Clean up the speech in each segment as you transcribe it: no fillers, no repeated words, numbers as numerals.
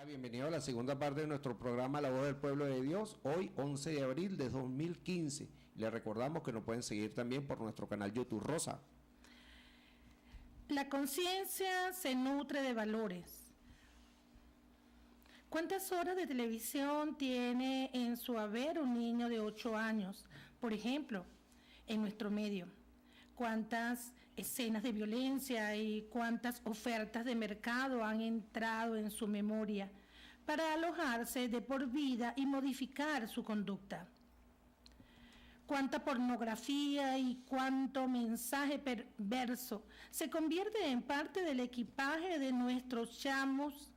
Hola, bienvenido a la segunda parte de nuestro programa La Voz del Pueblo de Dios, hoy 11 de abril de 2015. Les recordamos que nos pueden seguir también por nuestro canal YouTube. Rosa. La conciencia se nutre de valores. ¿Cuántas horas de televisión tiene en su haber un niño de 8 años, por ejemplo, en nuestro medio? ¿Cuántas escenas de violencia y cuántas ofertas de mercado han entrado en su memoria para alojarse de por vida y modificar su conducta? ¿Cuánta pornografía y cuánto mensaje perverso se convierte en parte del equipaje de nuestros chamos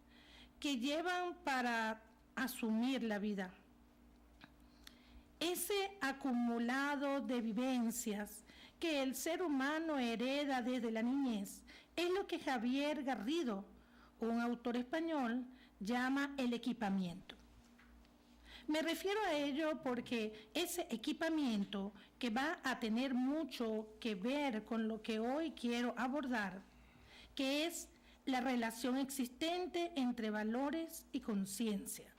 que llevan para asumir la vida? Ese acumulado de vivencias que el ser humano hereda desde la niñez es lo que Javier Garrido, un autor español, llama el equipamiento. Me refiero a ello porque ese equipamiento, que va a tener mucho que ver con lo que hoy quiero abordar, que es la relación existente entre valores y conciencia.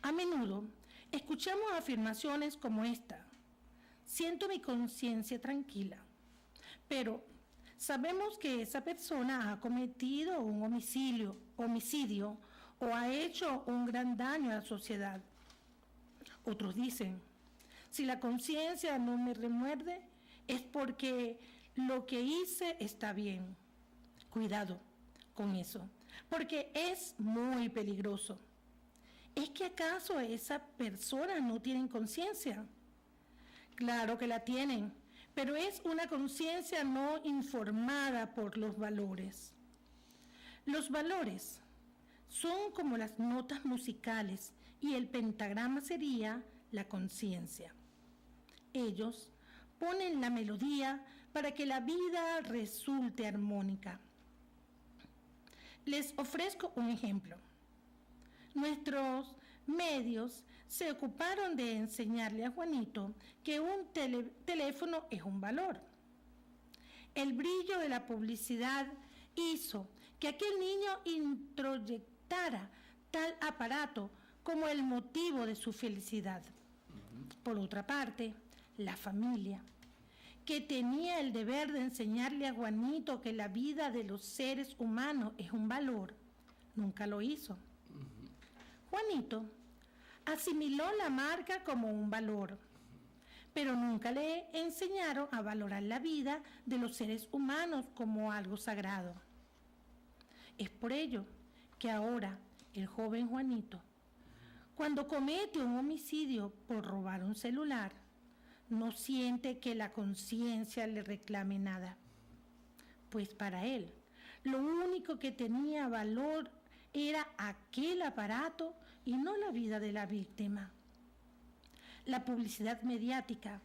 A menudo escuchamos afirmaciones como esta: siento mi conciencia tranquila, pero sabemos que esa persona ha cometido un homicidio o ha hecho un gran daño a la sociedad. Otros dicen: si la conciencia no me remuerde, es porque lo que hice está bien. Cuidado con eso, porque es muy peligroso. ¿Es que acaso esas personas no tienen conciencia? Claro que la tienen, pero es una conciencia no informada por los valores. Los valores son como las notas musicales y el pentagrama sería la conciencia. Ellos ponen la melodía para que la vida resulte armónica. Les ofrezco un ejemplo. Nuestros medios se ocuparon de enseñarle a Juanito que un teléfono es un valor. El brillo de la publicidad hizo que aquel niño introyectara tal aparato como el motivo de su felicidad. Por otra parte, la familia, que tenía el deber de enseñarle a Juanito que la vida de los seres humanos es un valor, nunca lo hizo. Juanito asimiló la marca como un valor, pero nunca le enseñaron a valorar la vida de los seres humanos como algo sagrado. Es por ello que ahora el joven Juanito, cuando comete un homicidio por robar un celular, no siente que la conciencia le reclame nada, pues para él lo único que tenía valor era aquel aparato y no la vida de la víctima. La publicidad mediática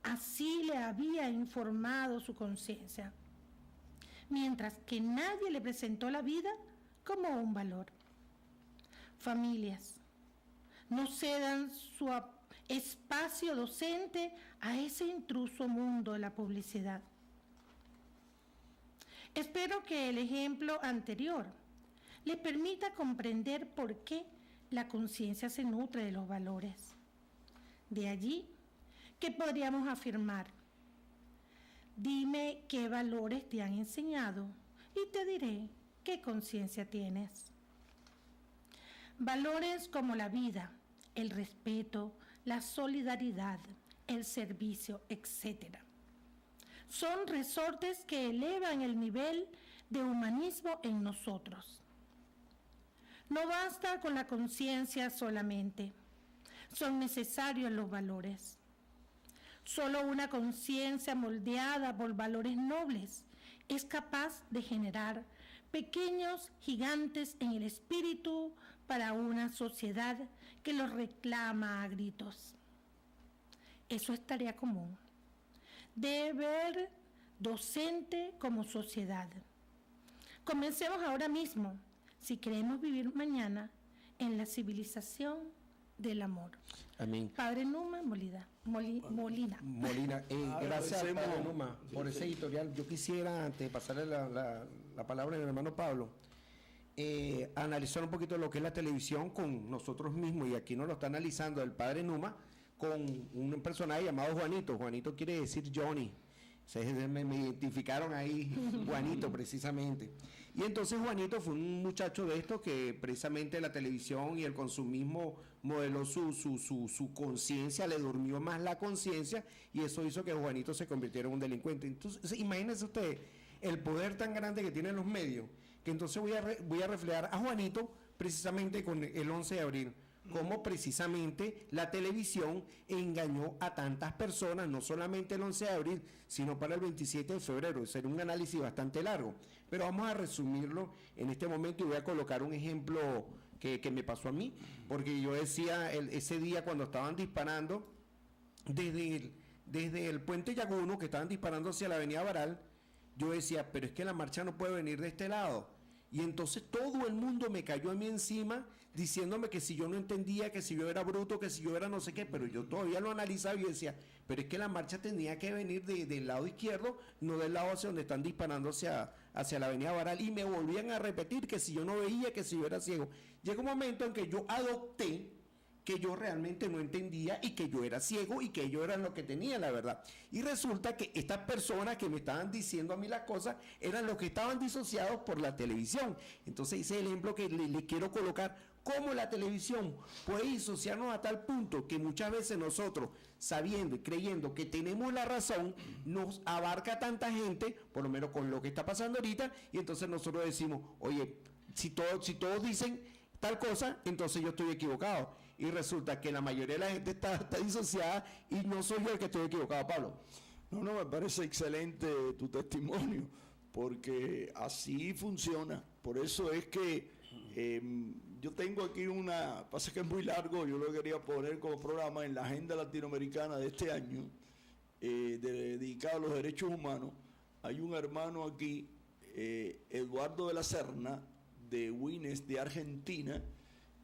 así le había informado su conciencia, mientras que nadie le presentó la vida como un valor. Familias, no cedan su espacio docente a ese intruso mundo de la publicidad. Espero que el ejemplo anterior les permita comprender por qué la conciencia se nutre de los valores. De allí que podríamos afirmar: dime qué valores te han enseñado y te diré qué conciencia tienes. Valores como la vida, el respeto, la solidaridad, el servicio, etc. Son resortes que elevan el nivel de humanismo en nosotros. No basta con la conciencia solamente, son necesarios los valores. Solo una conciencia moldeada por valores nobles es capaz de generar pequeños gigantes en el espíritu para una sociedad que los reclama a gritos. Eso es tarea común. Deber docente como sociedad. Comencemos ahora mismo, si queremos vivir mañana en la civilización del amor. Amén. Padre Numa Molina. Gracias, Padre Numa, por ese editorial. Yo quisiera, antes de pasarle la palabra a mi hermano Pablo, analizar un poquito lo que es la televisión con nosotros mismos, y aquí nos lo está analizando el padre Numa, con un personaje llamado Juanito. Juanito quiere decir Johnny. Me identificaron ahí, Juanito, precisamente. Y entonces Juanito fue un muchacho de estos que precisamente la televisión y el consumismo modeló su conciencia, le durmió más la conciencia, y eso hizo que Juanito se convirtiera en un delincuente. Entonces, imagínense ustedes el poder tan grande que tienen los medios, que entonces voy a reflejar a Juanito precisamente con el 11 de abril. Cómo precisamente la televisión engañó a tantas personas, no solamente el 11 de abril, sino para el 27 de febrero. Sería un análisis bastante largo, pero vamos a resumirlo en este momento y voy a colocar un ejemplo que me pasó a mí, porque yo decía ese día cuando estaban disparando desde el puente Yaguno, que estaban disparando hacia la avenida Baral, yo decía, pero es que la marcha no puede venir de este lado. Y entonces todo el mundo me cayó a mí encima diciéndome que si yo no entendía, que si yo era bruto, que si yo era no sé qué, pero yo todavía lo analizaba y decía, pero es que la marcha tenía que venir del lado izquierdo, no del lado hacia donde están disparando hacia la avenida Baral, y me volvían a repetir que si yo no veía, que si yo era ciego. Llega un momento en que yo adopté que yo realmente no entendía y que yo era ciego y que ellos eran los que tenían la verdad. Y resulta que estas personas que me estaban diciendo a mí las cosas eran los que estaban disociados por la televisión. Entonces ese es el ejemplo que le quiero colocar, cómo la televisión puede disociarnos a tal punto que muchas veces nosotros, sabiendo y creyendo que tenemos la razón, nos abarca tanta gente, por lo menos con lo que está pasando ahorita, y entonces nosotros decimos, oye, si todos dicen tal cosa, entonces yo estoy equivocado. Y resulta que la mayoría de la gente está disociada y no soy yo el que estoy equivocado, Pablo. No, me parece excelente tu testimonio, porque así funciona. Por eso es que yo tengo aquí pasa que es muy largo, yo lo quería poner como programa en la agenda latinoamericana de este año, dedicado a los derechos humanos. Hay un hermano aquí, Eduardo de la Serna, de Winnes, de Argentina,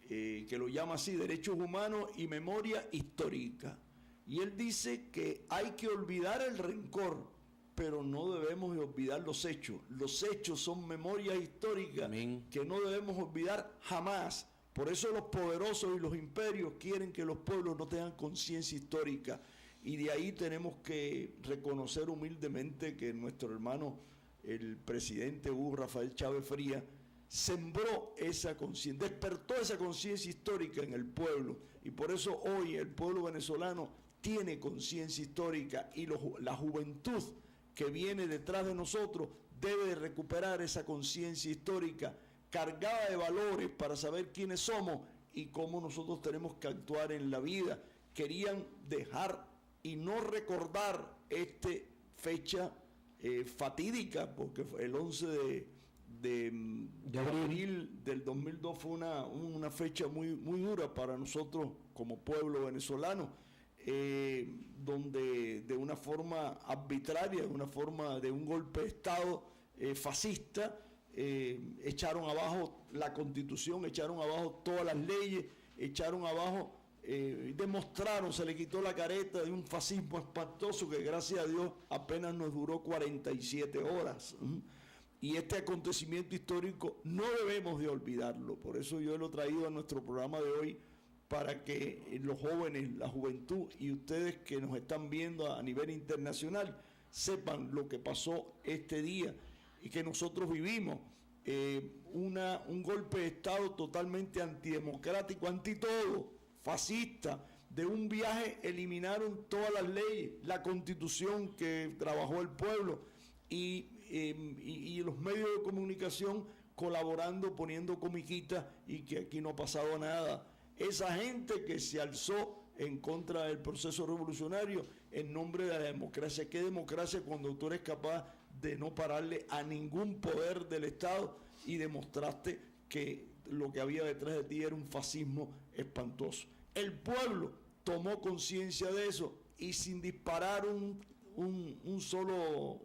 que lo llama así, Derechos Humanos y Memoria Histórica. Y él dice que hay que olvidar el rencor, pero no debemos olvidar los hechos. Los hechos son memorias históricas. Amén. Que no debemos olvidar jamás. Por eso los poderosos y los imperios quieren que los pueblos no tengan conciencia histórica. Y de ahí tenemos que reconocer humildemente que nuestro hermano, el presidente Hugo Rafael Chávez Frías, sembró esa conciencia, despertó esa conciencia histórica en el pueblo, y por eso hoy el pueblo venezolano tiene conciencia histórica, y la juventud que viene detrás de nosotros debe de recuperar esa conciencia histórica cargada de valores para saber quiénes somos y cómo nosotros tenemos que actuar en la vida. Querían dejar y no recordar esta fecha fatídica, porque el 11 de abril del 2002 fue una fecha muy dura para nosotros como pueblo venezolano, donde de una forma arbitraria, de un golpe de Estado fascista, echaron abajo la Constitución, echaron abajo todas las leyes, echaron abajo, demostraron, se le quitó la careta de un fascismo espantoso que gracias a Dios apenas nos duró 47 horas. Y este acontecimiento histórico no debemos de olvidarlo. Por eso yo lo he traído a nuestro programa de hoy, para que los jóvenes, la juventud y ustedes que nos están viendo a nivel internacional sepan lo que pasó este día y que nosotros vivimos. Un golpe de Estado totalmente antidemocrático, anti todo, fascista. De un viaje eliminaron todas las leyes, la Constitución que trabajó el pueblo, y los medios de comunicación colaborando, poniendo comiquitas, y que aquí no ha pasado nada. Esa gente que se alzó en contra del proceso revolucionario en nombre de la democracia. ¿Qué democracia cuando tú eres capaz de no pararle a ningún poder del Estado y demostraste que lo que había detrás de ti era un fascismo espantoso? El pueblo tomó conciencia de eso y sin disparar un solo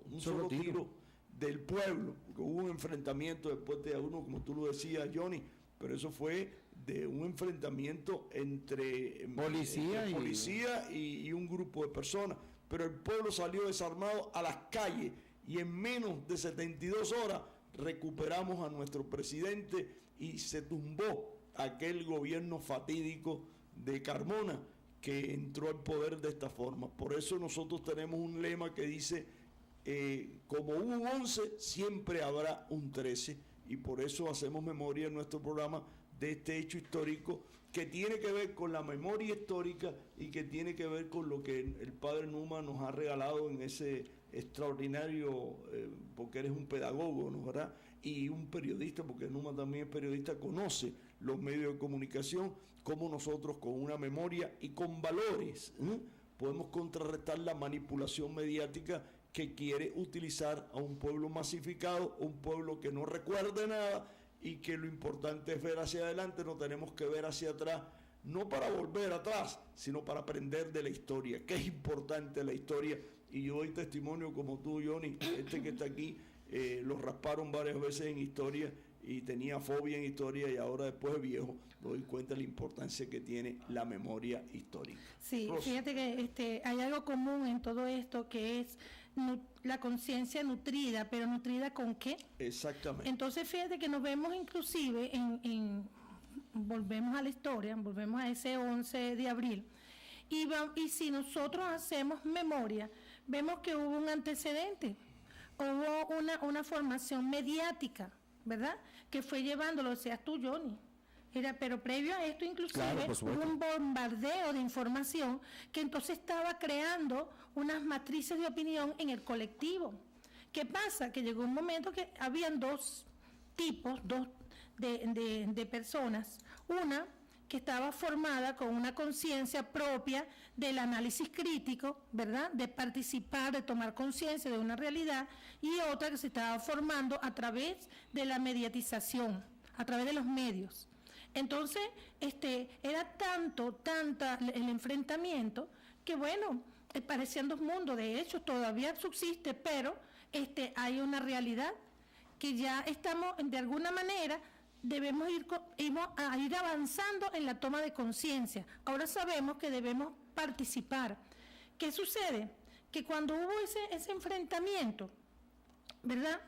tiro del pueblo, porque hubo un enfrentamiento después de uno, como tú lo decías, Johnny, pero eso fue de un enfrentamiento entre policía y un grupo de personas, pero el pueblo salió desarmado a las calles y en menos de 72 horas recuperamos a nuestro presidente y se tumbó aquel gobierno fatídico de Carmona que entró al poder de esta forma. Por eso nosotros tenemos un lema que dice, como hubo un 11, siempre habrá un 13, y por eso hacemos memoria en nuestro programa de este hecho histórico que tiene que ver con la memoria histórica y que tiene que ver con lo que el padre Numa nos ha regalado en ese extraordinario, porque eres un pedagogo, ¿no? ¿Verdad? Y un periodista, porque Numa también es periodista, conoce los medios de comunicación, como nosotros con una memoria y con valores podemos contrarrestar la manipulación mediática que quiere utilizar a un pueblo masificado, un pueblo que no recuerde nada y que lo importante es ver hacia adelante, no tenemos que ver hacia atrás, no para volver atrás, sino para aprender de la historia, que es importante la historia. Y yo doy testimonio como tú, Johnny, este que está aquí, lo rasparon varias veces en historia y tenía fobia en historia, y ahora después de viejo doy cuenta de la importancia que tiene la memoria histórica. Sí, Rosa. fíjate que hay algo común en todo esto, que es la conciencia nutrida, pero ¿nutrida con qué? Exactamente. Entonces fíjate que nos vemos inclusive volvemos a la historia, volvemos a ese 11 de abril, y si nosotros hacemos memoria, vemos que hubo un antecedente, hubo una formación mediática, ¿verdad? Que fue llevando, lo decías tú, Johnny. Pero previo a esto, inclusive, Claro, hubo un bombardeo de información que entonces estaba creando unas matrices de opinión en el colectivo. ¿Qué pasa? Que llegó un momento que habían dos tipos de personas. Una que estaba formada con una conciencia propia del análisis crítico, ¿verdad? De participar, de tomar conciencia de una realidad, y otra que se estaba formando a través de la mediatización, a través de los medios. Entonces, era tanta el enfrentamiento que, bueno, parecían dos mundos. De hecho, todavía subsiste, pero hay una realidad que ya estamos, de alguna manera, debemos ir avanzando en la toma de conciencia. Ahora sabemos que debemos participar. ¿Qué sucede? Que cuando hubo ese enfrentamiento, ¿verdad?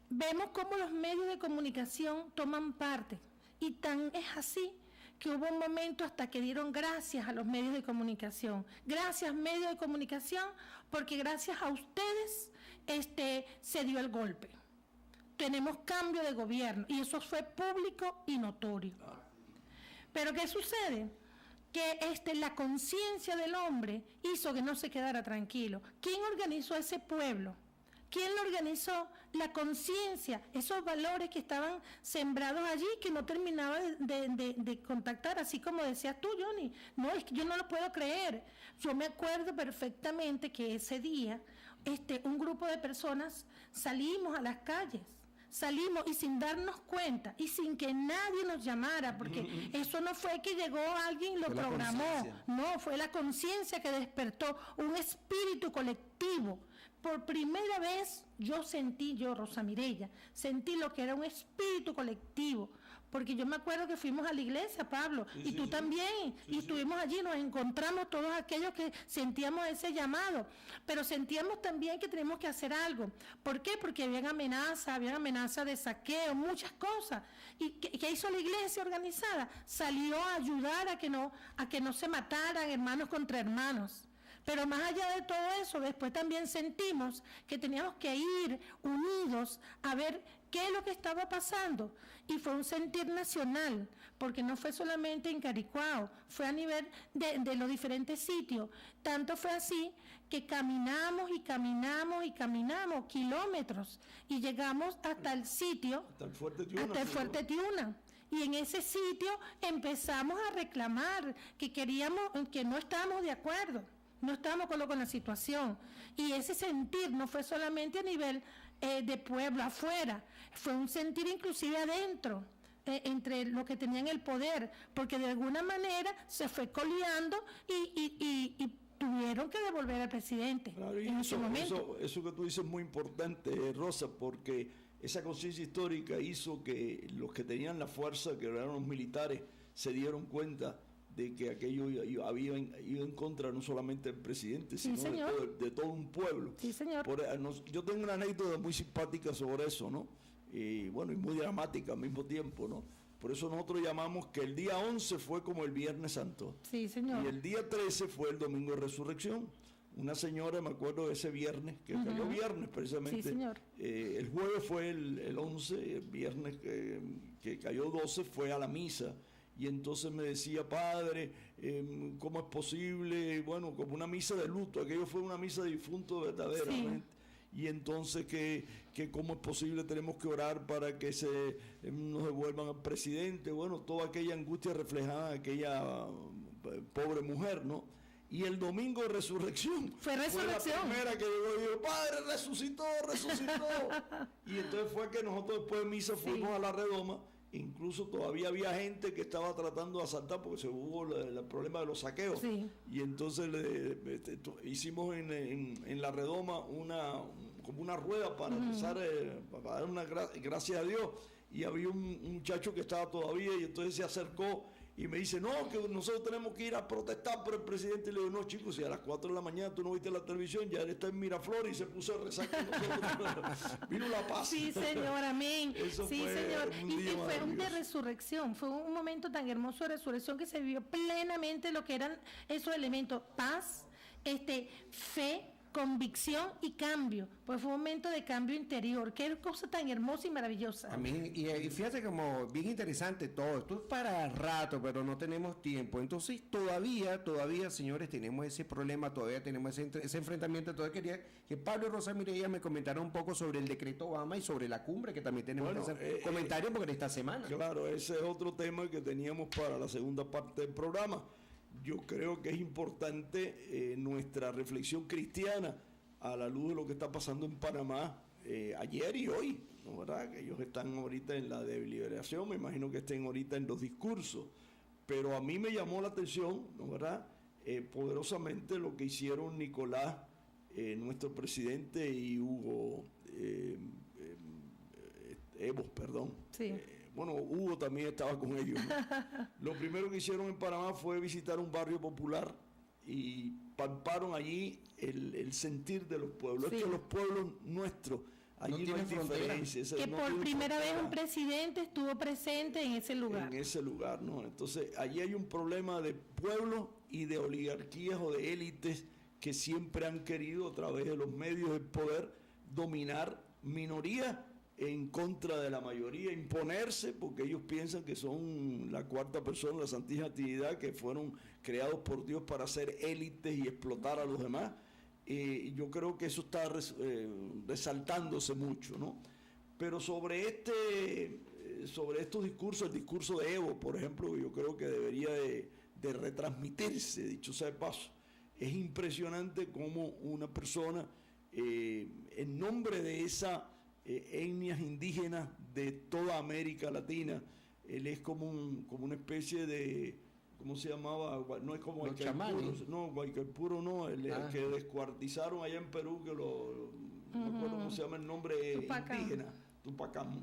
Vemos cómo los medios de comunicación toman parte, y tan es así que hubo un momento hasta que dieron gracias a los medios de comunicación. Gracias, medios de comunicación, porque gracias a ustedes se dio el golpe. Tenemos cambio de gobierno, y eso fue público y notorio. Pero ¿qué sucede? Que la conciencia del hombre hizo que no se quedara tranquilo. ¿Quién organizó a ese pueblo? ¿Quién lo organizó? La conciencia, esos valores que estaban sembrados allí, que no terminaba de contactar, así como decías tú, Johnny. No, es que yo no lo puedo creer. Yo me acuerdo perfectamente que ese día un grupo de personas salimos a las calles. Salimos y sin darnos cuenta y sin que nadie nos llamara, porque eso no fue que llegó alguien y lo programó, no, fue la conciencia que despertó un espíritu colectivo. Por primera vez Rosa Mireya, sentí lo que era un espíritu colectivo, porque yo me acuerdo que fuimos a la iglesia, Pablo, y tú también, y estuvimos allí, nos encontramos todos aquellos que sentíamos ese llamado, pero sentíamos también que teníamos que hacer algo. ¿Por qué? Porque había amenaza de saqueo, muchas cosas. ¿Y qué hizo la iglesia organizada? Salió a ayudar a que no se mataran hermanos contra hermanos. Pero más allá de todo eso, después también sentimos que teníamos que ir unidos a ver qué es lo que estaba pasando. Y fue un sentir nacional, porque no fue solamente en Caricuao, fue a nivel de los diferentes sitios. Tanto fue así que caminamos kilómetros y llegamos hasta el sitio, hasta el Fuerte Tiuna. Y en ese sitio empezamos a reclamar que no estábamos de acuerdo. No estábamos con la situación, y ese sentir no fue solamente a nivel de pueblo afuera, fue un sentir inclusive adentro, entre los que tenían el poder, porque de alguna manera se fue coleando y tuvieron que devolver al presidente. Claro, en ese momento. Eso que tú dices es muy importante, Rosa, porque esa conciencia histórica hizo que los que tenían la fuerza, que eran los militares, se dieron cuenta de que aquello iba en contra no solamente del presidente, sí, sino de todo un pueblo. Sí, señor. Yo tengo una anécdota muy simpática sobre eso, ¿no? y bueno, y muy dramática al mismo tiempo, ¿no? Por eso nosotros llamamos que el día 11 fue como el Viernes Santo. Sí, señor. Y el día 13 fue el Domingo de Resurrección. Una señora, me acuerdo de ese viernes, que cayó viernes precisamente. Sí, señor. El jueves fue el 11, el viernes que cayó 12 fue a la misa. Y entonces me decía, padre, ¿cómo es posible? Bueno, como una misa de luto, aquello fue una misa de difunto verdaderamente. Sí. Y entonces que cómo es posible, tenemos que orar para que nos devuelvan al presidente. Bueno, toda aquella angustia reflejada en aquella pobre mujer, ¿no? Y el domingo de resurrección fue la primera que llegó y dijo, padre, resucitó. Y entonces fue que nosotros después de misa fuimos a la redoma. Incluso todavía había gente que estaba tratando de asaltar porque se hubo el problema de los saqueos. Sí. Y entonces hicimos en la redoma como una rueda para empezar, para dar una gracias a Dios. Y había un muchacho que estaba todavía y entonces se acercó y me dice, no, que nosotros tenemos que ir a protestar por el presidente. Y le digo, no, chicos, si a las 4 de la mañana tú no viste la televisión, ya él está en Miraflores y se puso a rezar con nosotros. Vino la paz. Sí, señor, amén. Eso sí, fue señor. Y fue un de maravilloso. resurrección. Fue un momento tan hermoso de resurrección que se vivió plenamente lo que eran esos elementos: paz, fe, convicción y cambio. Pues fue un momento de cambio interior. Qué cosa tan hermosa y maravillosa. Amén. Y fíjate como bien interesante todo. Esto es para rato, pero no tenemos tiempo. Entonces todavía, señores, tenemos ese problema, todavía tenemos ese enfrentamiento. Todavía quería que Pablo y Rosa Mireya me comentaran un poco sobre el decreto Obama y sobre la cumbre, que también tenemos que hacer comentarios porque esta semana. Claro, ese es otro tema que teníamos para la segunda parte del programa. Yo creo que es importante nuestra reflexión cristiana a la luz de lo que está pasando en Panamá ayer y hoy, ¿no? ¿Verdad? Que ellos están ahorita en la deliberación, me imagino que estén ahorita en los discursos, pero a mí me llamó la atención, ¿no? ¿Verdad? Poderosamente lo que hicieron Nicolás, nuestro presidente, y Hugo Evos, perdón. Sí. Bueno, Hugo también estaba con ellos, ¿no? Lo primero que hicieron en Panamá fue visitar un barrio popular y palparon allí el sentir de los pueblos. Sí. Es que los pueblos nuestros, allí no hay diferencia. Que por primera vez un presidente estuvo presente en ese lugar. En ese lugar, ¿no? Entonces, allí hay un problema de pueblos y de oligarquías o de élites que siempre han querido, a través de los medios del poder, dominar minorías en contra de la mayoría, imponerse, porque ellos piensan que son la cuarta persona, la Santísima Trinidad, que fueron creados por Dios para ser élites y explotar a los demás. Yo creo que eso está resaltándose mucho, ¿no? Pero sobre estos discursos, el discurso de Evo, por ejemplo, yo creo que debería de retransmitirse, dicho sea de paso. Es impresionante cómo una persona, en nombre de esa etnias indígenas de toda América Latina, él es como una especie de, ¿cómo se llamaba? No es como Guaycaipuro, no, el que descuartizaron allá en Perú, que no me acuerdo cómo se llama el nombre indígena, Tupacam.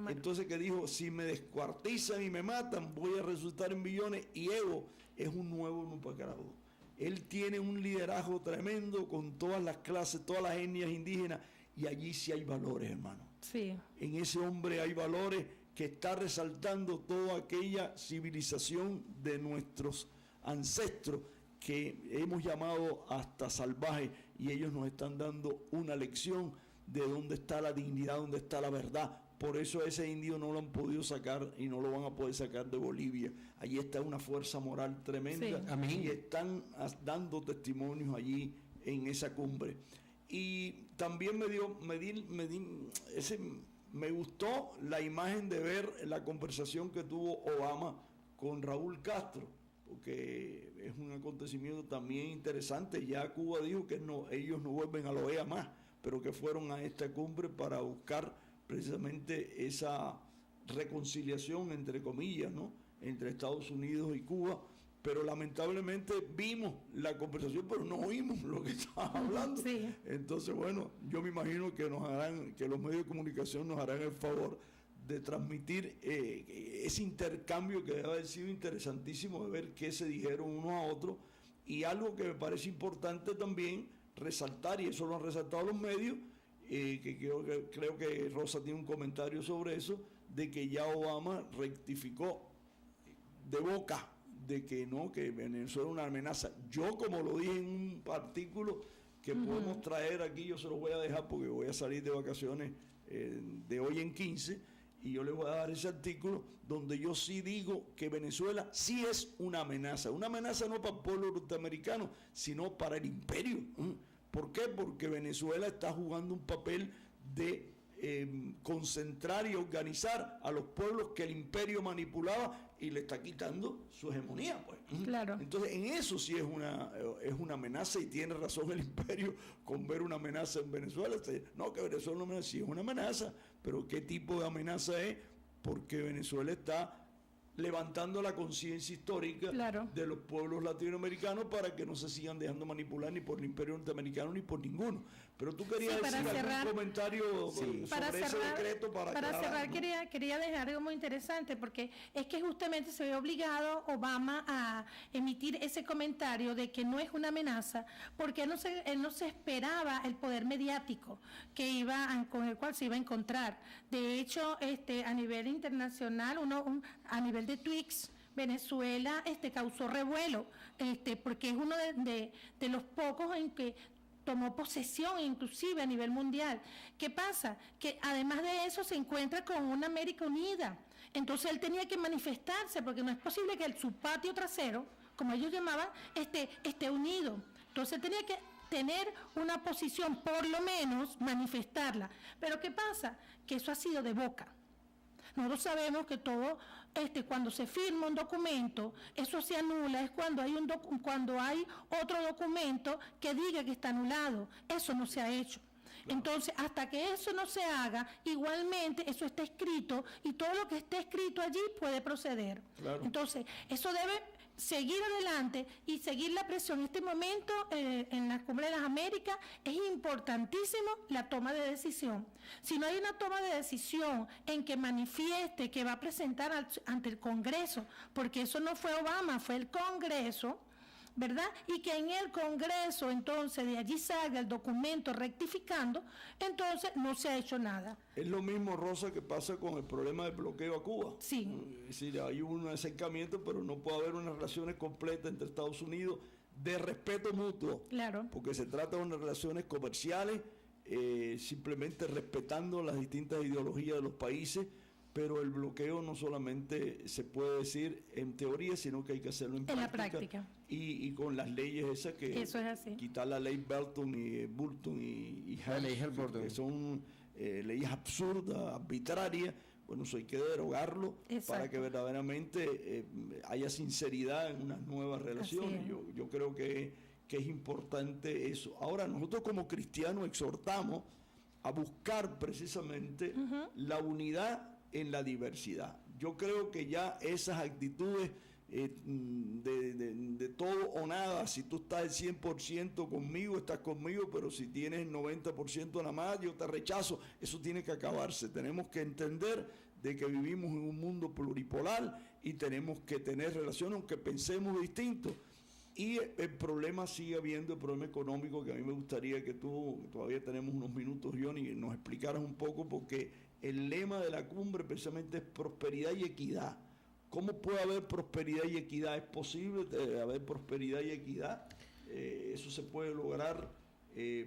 Entonces que dijo, si me descuartizan y me matan, voy a resultar en millones, y Evo es un nuevo Nupacarabo. Él tiene un liderazgo tremendo con todas las clases, todas las etnias indígenas, y allí sí hay valores, hermano. Sí. En ese hombre hay valores que está resaltando toda aquella civilización de nuestros ancestros que hemos llamado hasta salvajes, y ellos nos están dando una lección de dónde está la dignidad, dónde está la verdad. Por eso a ese indio no lo han podido sacar y no lo van a poder sacar de Bolivia. Allí está una fuerza moral tremenda, sí. Y están dando testimonios allí en esa cumbre. Y también me gustó la imagen de ver la conversación que tuvo Obama con Raúl Castro, porque es un acontecimiento también interesante. Ya Cuba dijo que ellos no vuelven a la OEA más, pero que fueron a esta cumbre para buscar precisamente esa reconciliación, entre comillas, ¿no?, entre Estados Unidos y Cuba. Pero lamentablemente vimos la conversación, pero no oímos lo que estaban hablando. Sí. Entonces, bueno, yo me imagino que los medios de comunicación nos harán el favor de transmitir ese intercambio, que debe haber sido interesantísimo de ver qué se dijeron unos a otros. Y algo que me parece importante también resaltar, y eso lo han resaltado los medios, que creo que Rosa tiene un comentario sobre eso, de que ya Obama rectificó de boca de que no, que Venezuela es una amenaza. Yo, como lo dije en un artículo que podemos traer aquí, yo se los voy a dejar porque voy a salir de vacaciones de hoy en 15, y yo les voy a dar ese artículo donde yo sí digo que Venezuela sí es una amenaza no para el pueblo norteamericano, sino para el imperio. ¿Por qué? Porque Venezuela está jugando un papel de concentrar y organizar a los pueblos que el imperio manipulaba y le está quitando su hegemonía, pues. Claro. Entonces, en eso sí es una amenaza, y tiene razón el imperio con ver una amenaza en Venezuela. No, que Venezuela no sí es una amenaza, pero ¿qué tipo de amenaza es? Porque Venezuela está levantando la conciencia histórica de los pueblos latinoamericanos para que no se sigan dejando manipular ni por el imperio norteamericano ni por ninguno. Pero tú querías decir algún comentario sobre ese decreto para cerrar, quería dejar algo muy interesante, porque es que justamente se ve obligado Obama a emitir ese comentario de que no es una amenaza, porque él no se esperaba el poder mediático con el cual se iba a encontrar. De hecho, a nivel internacional, a nivel de tweets, Venezuela causó revuelo, porque es uno de los pocos en que tomó posesión, inclusive a nivel mundial. ¿Qué pasa? Que además de eso se encuentra con una América unida. Entonces él tenía que manifestarse, porque no es posible que su patio trasero, como ellos llamaban, esté unido. Entonces él tenía que tener una posición, por lo menos manifestarla. Pero ¿qué pasa? Que eso ha sido de boca. Nosotros sabemos que todo, cuando se firma un documento, eso se anula, es cuando hay otro documento que diga que está anulado. Eso no se ha hecho. Claro. Entonces, hasta que eso no se haga, igualmente eso está escrito, y todo lo que esté escrito allí puede proceder. Claro. Entonces, eso debe seguir adelante y seguir la presión. En este momento, en la Cumbre de las Américas, es importantísimo la toma de decisión. Si no hay una toma de decisión en que manifieste que va a presentar ante el Congreso, porque eso no fue Obama, fue el Congreso, ¿verdad? Y que en el Congreso, entonces, de allí salga el documento rectificando, entonces no se ha hecho nada. Es lo mismo, Rosa, que pasa con el problema del bloqueo a Cuba. Sí. Es decir, hay un acercamiento, pero no puede haber unas relaciones completas entre Estados Unidos de respeto mutuo. Claro. Porque se trata de unas relaciones comerciales, simplemente respetando las distintas ideologías de los países, pero el bloqueo no solamente se puede decir en teoría, sino que hay que hacerlo en la práctica. Y con las leyes esas que... Eso es así. Quitar la ley Burton y la ley Burton, que son leyes absurdas, arbitrarias. Bueno, eso hay que derogarlo. Exacto. Para que verdaderamente haya sinceridad en unas nuevas relaciones. Yo creo que es importante eso. Ahora, nosotros como cristianos exhortamos a buscar precisamente la unidad en la diversidad. Yo creo que ya esas actitudes de todo o nada, si tú estás el 100% conmigo, estás conmigo, pero si tienes el 90% nada más, yo te rechazo, eso tiene que acabarse. Tenemos que entender de que vivimos en un mundo pluripolar y tenemos que tener relaciones aunque pensemos distinto. Y el problema sigue habiendo, el problema económico, que a mí me gustaría que tú, todavía tenemos unos minutos, Johnny, nos explicaras un poco, porque el lema de la cumbre precisamente es prosperidad y equidad. ¿Cómo puede haber prosperidad y equidad? ¿Es posible haber prosperidad y equidad? Eso se puede lograr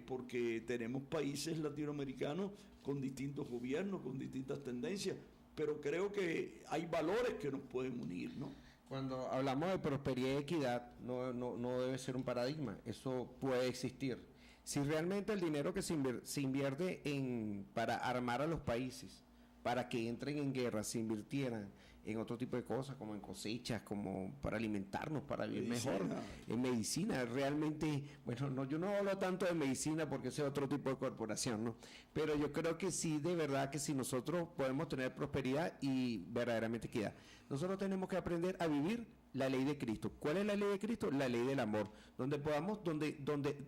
porque tenemos países latinoamericanos con distintos gobiernos, con distintas tendencias, pero creo que hay valores que nos pueden unir, ¿no? Cuando hablamos de prosperidad y equidad, no debe ser un paradigma, eso puede existir. Si realmente el dinero que se invierte para armar a los países, para que entren en guerra, se invirtieran en otro tipo de cosas, como en cosechas, como para alimentarnos, para vivir mejor, en medicina, realmente, bueno, yo no hablo tanto de medicina porque ese es otro tipo de corporación, ¿no? Pero yo creo que sí, de verdad, que si nosotros podemos tener prosperidad y verdaderamente equidad, nosotros tenemos que aprender a vivir la ley de Cristo. ¿Cuál es la ley de Cristo? La ley del amor, donde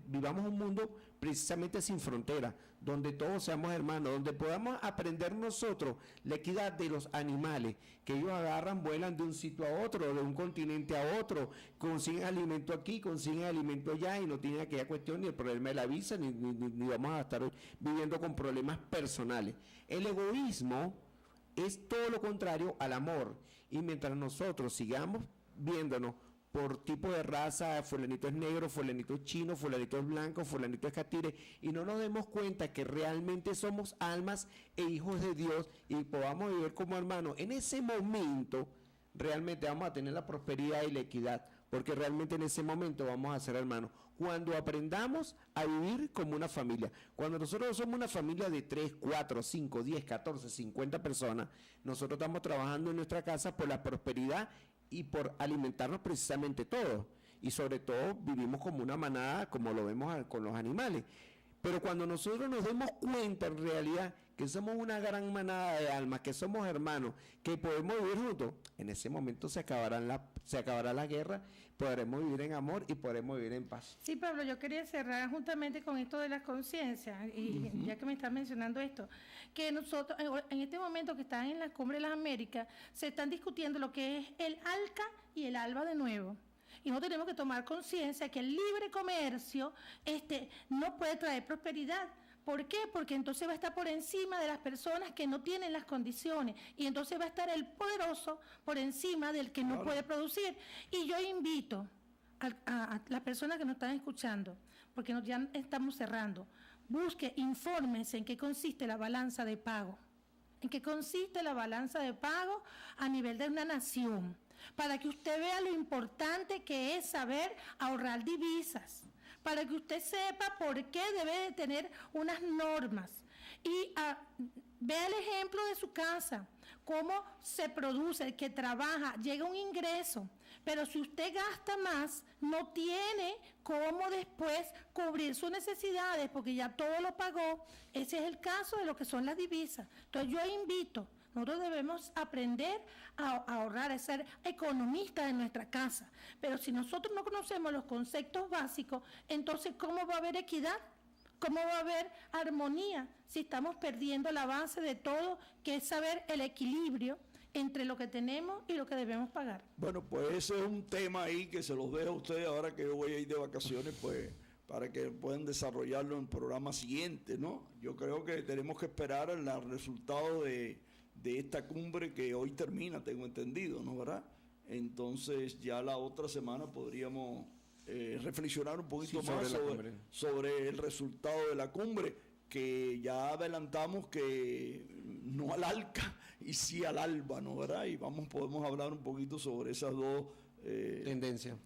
vivamos un mundo precisamente sin frontera, donde todos seamos hermanos, donde podamos aprender nosotros la equidad de los animales, que ellos agarran, vuelan de un sitio a otro, de un continente a otro, consiguen alimento aquí, consiguen alimento allá, y no tienen aquella cuestión ni el problema de la visa, ni vamos a estar viviendo con problemas personales. El egoísmo es todo lo contrario al amor, y mientras nosotros sigamos viéndonos por tipo de raza, fulanito es negro, fulanito es chino, fulanito es blanco, fulanito es catire, y no nos demos cuenta que realmente somos almas e hijos de Dios y podamos vivir como hermanos, en ese momento realmente vamos a tener la prosperidad y la equidad, porque realmente en ese momento vamos a ser hermanos. Cuando aprendamos a vivir como una familia, cuando nosotros somos una familia de 3, 4, 5, 10, 14, 50 personas, nosotros estamos trabajando en nuestra casa por la prosperidad y por alimentarnos precisamente todos, y sobre todo vivimos como una manada, como lo vemos con los animales. Pero cuando nosotros nos demos cuenta en realidad que somos una gran manada de almas, que somos hermanos, que podemos vivir juntos, en ese momento se acabará la guerra, podremos vivir en amor y podremos vivir en paz. Sí, Pablo, yo quería cerrar justamente con esto de las conciencias, y ya que me estás mencionando esto, que nosotros, en este momento que están en la Cumbre de las Américas, se están discutiendo lo que es el ALCA y el ALBA de nuevo. Y no tenemos que tomar conciencia que el libre comercio no puede traer prosperidad. ¿Por qué? Porque entonces va a estar por encima de las personas que no tienen las condiciones, y entonces va a estar el poderoso por encima del que no puede producir. Y yo invito a las personas que nos están escuchando, porque ya estamos cerrando, infórmense en qué consiste la balanza de pago. ¿En qué consiste la balanza de pago a nivel de una nación? Para que usted vea lo importante que es saber ahorrar divisas, para que usted sepa por qué debe de tener unas normas, y vea el ejemplo de su casa, cómo se produce, el que trabaja, llega un ingreso, pero si usted gasta más, no tiene cómo después cubrir sus necesidades, porque ya todo lo pagó. Ese es el caso de lo que son las divisas. Entonces yo invito, nosotros debemos aprender a ahorrar, a ser economistas de nuestra casa. Pero si nosotros no conocemos los conceptos básicos, entonces ¿cómo va a haber equidad? ¿Cómo va a haber armonía si estamos perdiendo la base de todo, que es saber el equilibrio entre lo que tenemos y lo que debemos pagar? Bueno, pues ese es un tema ahí que se los dejo a ustedes ahora que yo voy a ir de vacaciones, pues para que puedan desarrollarlo en programas siguientes, ¿no? Yo creo que tenemos que esperar el resultado de esta cumbre que hoy termina, tengo entendido, ¿no? ¿Verdad? Entonces ya la otra semana podríamos reflexionar un poquito más sobre el resultado de la cumbre, que ya adelantamos que no al ALCA y sí al ALBA, ¿no? ¿Verdad? Y podemos hablar un poquito sobre esas dos tendencias.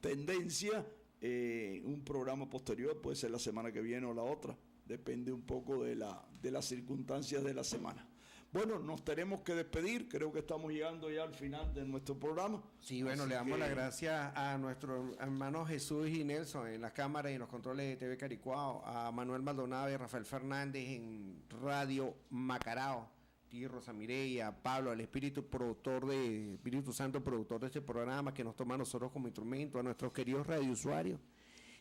Un programa posterior, puede ser la semana que viene o la otra, depende un poco de las circunstancias de la semana. Bueno, nos tenemos que despedir, creo que estamos llegando ya al final de nuestro programa. Sí, bueno, le damos las gracias a nuestros hermanos Jesús y Nelson en las cámaras y en los controles de TV Caricuao, a Manuel Maldonado y a Rafael Fernández en Radio Macarao, y Rosa Mireya, a Pablo, al Espíritu Santo, productor de este programa, que nos toma a nosotros como instrumento, a nuestros queridos radiousuarios.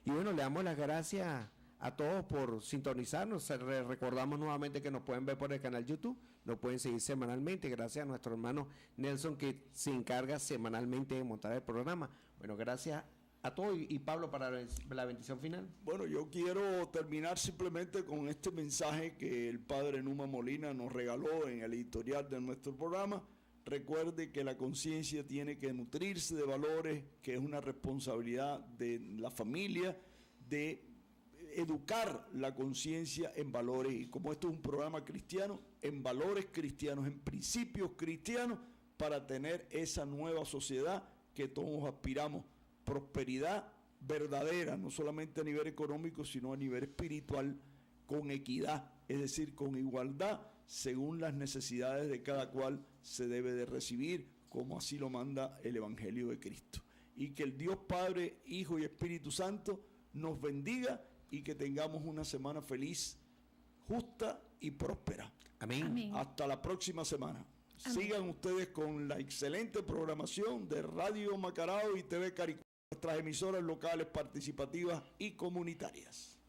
Y bueno, le damos las gracias a todos por sintonizarnos. Recordamos nuevamente que nos pueden ver por el canal YouTube, nos pueden seguir semanalmente, gracias a nuestro hermano Nelson, que se encarga semanalmente de montar el programa. Bueno, gracias a todos, y Pablo, para la bendición final. Bueno, yo quiero terminar simplemente con este mensaje que el padre Numa Molina nos regaló en el editorial de nuestro programa. Recuerde que la conciencia tiene que nutrirse de valores, que es una responsabilidad de la familia, de educar la conciencia en valores, y como esto es un programa cristiano, en valores cristianos, en principios cristianos, para tener esa nueva sociedad que todos aspiramos, prosperidad verdadera, no solamente a nivel económico, sino a nivel espiritual, con equidad, es decir, con igualdad, según las necesidades de cada cual se debe de recibir, como así lo manda el Evangelio de Cristo. Y que el Dios Padre, Hijo y Espíritu Santo nos bendiga, y que tengamos una semana feliz, justa y próspera. Amén. Hasta la próxima semana. Amén. Sigan ustedes con la excelente programación de Radio Macarao y TV Caricó, nuestras emisoras locales participativas y comunitarias.